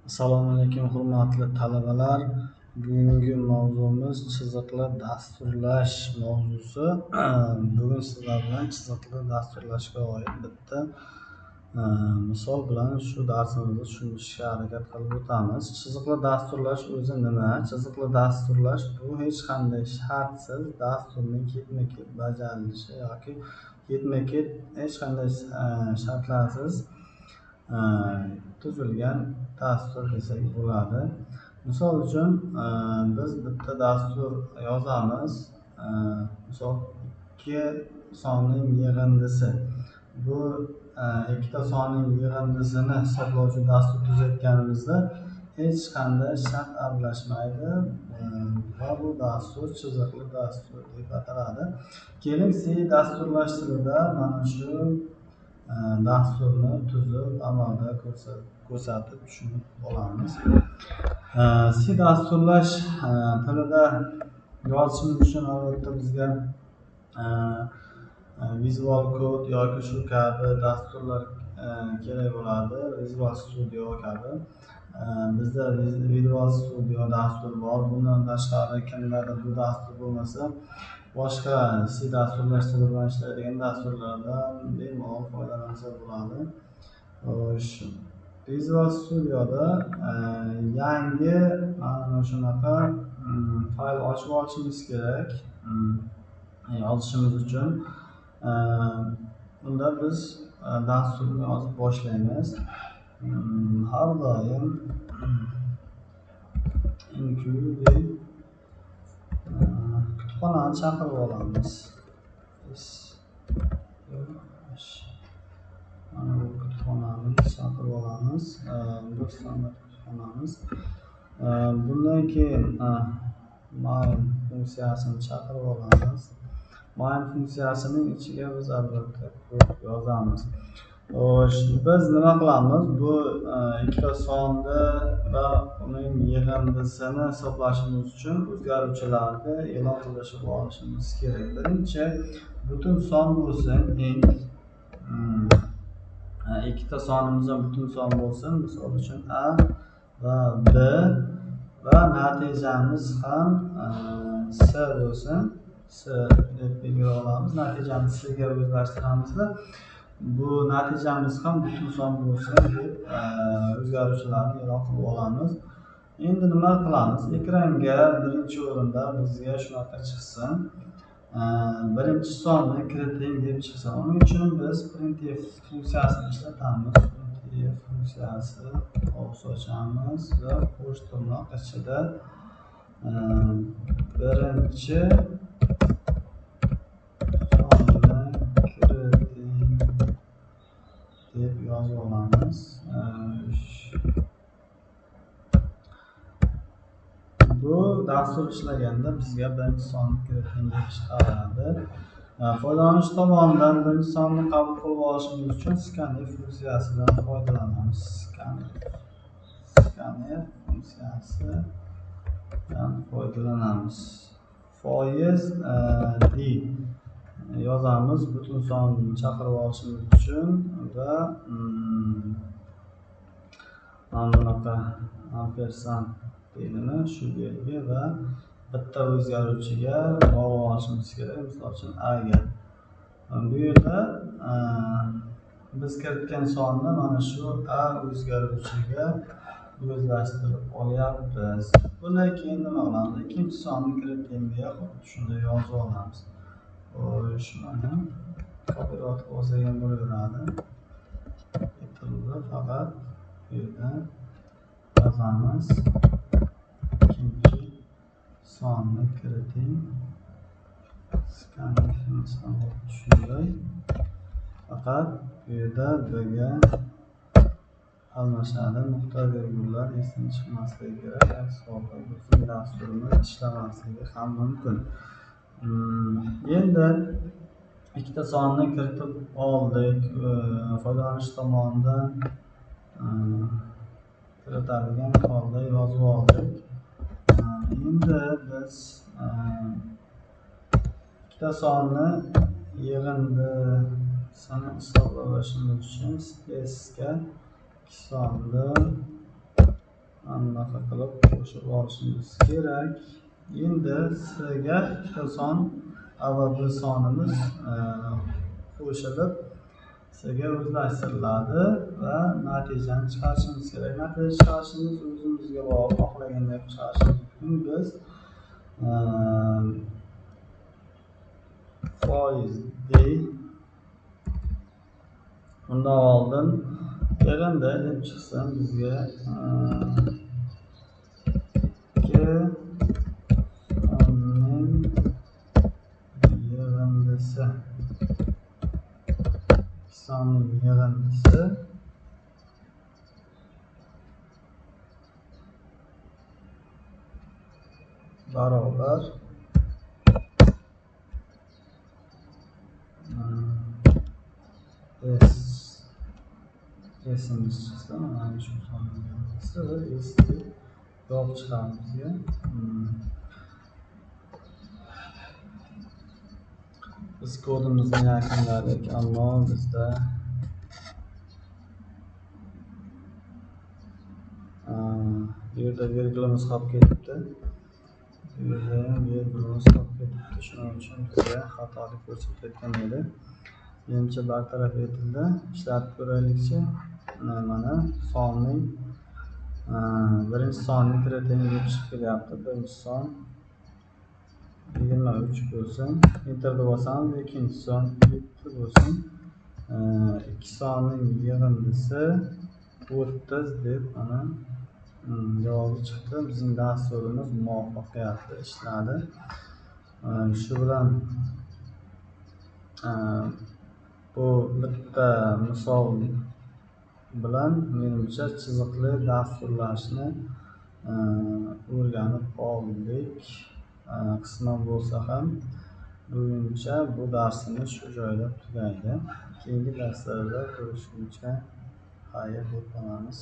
Assalomu alaykum hurmatli talabalar. Bugungi mavzumiz chiziqli dasturlash mavzusi. Bugun sizlar bilan chiziqli dasturlashga oid bitta misol bilan shu darsimizni tushuntirishga harakat qilib o'tamiz. Chiziqli dasturlash o'zi nima? Chiziqli dasturlash bu hech qanday shartsiz dasturning ketma-ket bajarilishi yoki ketma-ket hech qanday shartlarsiz tuzilgan dastur desak bo'ladi. Misol uchun biz bitta dastur yozamiz. Misol 2 sonning yig'indisi. Bu ikkita sonning yig'indisini hisoblovchi dastur tuzayotganimizda hech qanday shart aralashmaydi va bu dastur chiziqli dastur deb ataladi. Keling, C dasturlash tilida mana shu dasturni tuzib amalda ko'rsatib tushunib olamiz. C dasturlash tilida yozishimiz uchun albatta bizga Visual Code yoki shu kabi dasturlar kerak bo'ladi. Visual Studio kabi. Bizda Visual Studio dasturi bor. Bundan tashqari kimlarda bu dastur bo'lmasa, boshqa C dasturlash tili bilan ishlaydigan dasturlardan bemalol foydalansa bo'ladi. Visual Studioda yangi mana shunaqa fayl ochib olishimiz kerak yozishimiz uchun. Unda biz dasturni yozib boshlaymiz. Har doim include kutubxonani chaqirib olamiz. Mana bu kutubxonani chaqirib olamiz. Bu standart kutubxonamiz. Bundan keyin main funksiyasini chaqirib olamiz. Main funksiyasining ichiga biz albatta kod yozamiz. Biz nima qilamiz? Bu ikkita sonni va uning yig'indisini hisoblashimiz uchun o'zgaruvchilarni e'lon qilib olishimiz kerak. Birinchi butun son bo'lsin, int ikkita sonimizdan butun son bo'lsin. Misol uchun a va b va natijamiz ham s bo'lsin. S deb belgilab olamiz. Natijani s ga o'zlashtiramizda bu natijamiz ham butun son bo'lsin deb o'zgaruvchilarni e'lon qilib olamiz. Endi nima qilamiz? Ekranga birinchi o'rinda bizga shunaqa chiqsin. Birinchi sonni kiriting deb chiqsin. Uning uchun biz printf funksiyasini ishlatamiz. Printf funksiyasi ochamiz va qo'sh tirnoq ichida birinchi deb yozib olamiz. Bu dastur ishlaganda bizga birinchi sonni kiriting deb chiqaradi. Foydalanuvchi tomonidan birinchi sonni qabul qilib olishimiz uchun scanf funksiyasidan foydalanamiz. Scanf funksiyasidan foydalanamiz. Foiz d yozamiz butun sonni chaqirib olishimiz uchun va mana bunaqa ampersand deydimi shu belgi va bitta o'zgaruvchiga bog'lab olishimiz kerak. Misol uchun a ga. Bu yerda biz kiritgan sonni mana shu a o'zgaruvchiga o'zlashtirib olyapmiz. Bundan keyin nima qilamiz? Ikkinchi sonni kiritingga xuddi shunday yozib olamiz. Shuni copyright bo'lsa ham bo'laveradi. Faqat bu yerda yozamiz. Ikkinchi sonni kiriting. Scanfimiz ham shunday. Faqat bu yerda birga almashadi. Nuqta virgullar esdan chiqmasligi kerak. Aks holda bizning dasturimiz ishlamasligi ham mumkin. Endi ikkita sonni kiritib oldik. Foydalanuvchi tomonidan kiritadigan holda yozib oldik. Endi biz ikkita sonni yig'indisini hisoblashimiz uchun spacega 2 sonni bunaqa qilib qo'shib olishimiz kerak. Endi s'ga ikkita son a va b sonimiz qo'shilib s'ga o'zlashtiriladi va natijani chiqarishimiz kerak. Natija chiqarishimiz o'zimizga bog'liq, xohlagandek chiqarishimiz mumkin. Biz foiz d undan oldin yig'indi deb chiqsin bizga ikki sonning yig'indisi barobar s'imiz chiqsa, mana shu sonning yig'indisi va s deb javob chiqadi bizga. Biz kodimizni yakunladik, ammo bizda bu yerda virgulamiz qolib ketibdi. Bu yerda ham virgulamiz qolib ketibdi. Shuning uchun bizga xatolik ko'rsatayotgan edi. Menimcha bartaraf etildi. Ishlatib ko'raylikchi. Mana sonning birinchi sonni kiriting deb chiqib kelyapti. Birinchi son 23 bo'lsin. Enterni bosamiz, ikkinchi son 7 bo'lsin. Ikki sonning yig'indisi 30 deb mana javobi chiqdi. Bizning dasturimiz muvaffaqiyatli ishladi. Shu bilan bu bitta misol bilan menimcha chiziqli dasturlashni o'rganib qoldik. Qisman bo'lsa ham buguncha bu darsimiz shu joyda tugaydi. Keyingi darslarda ko'rishguncha xayr deb qolamiz.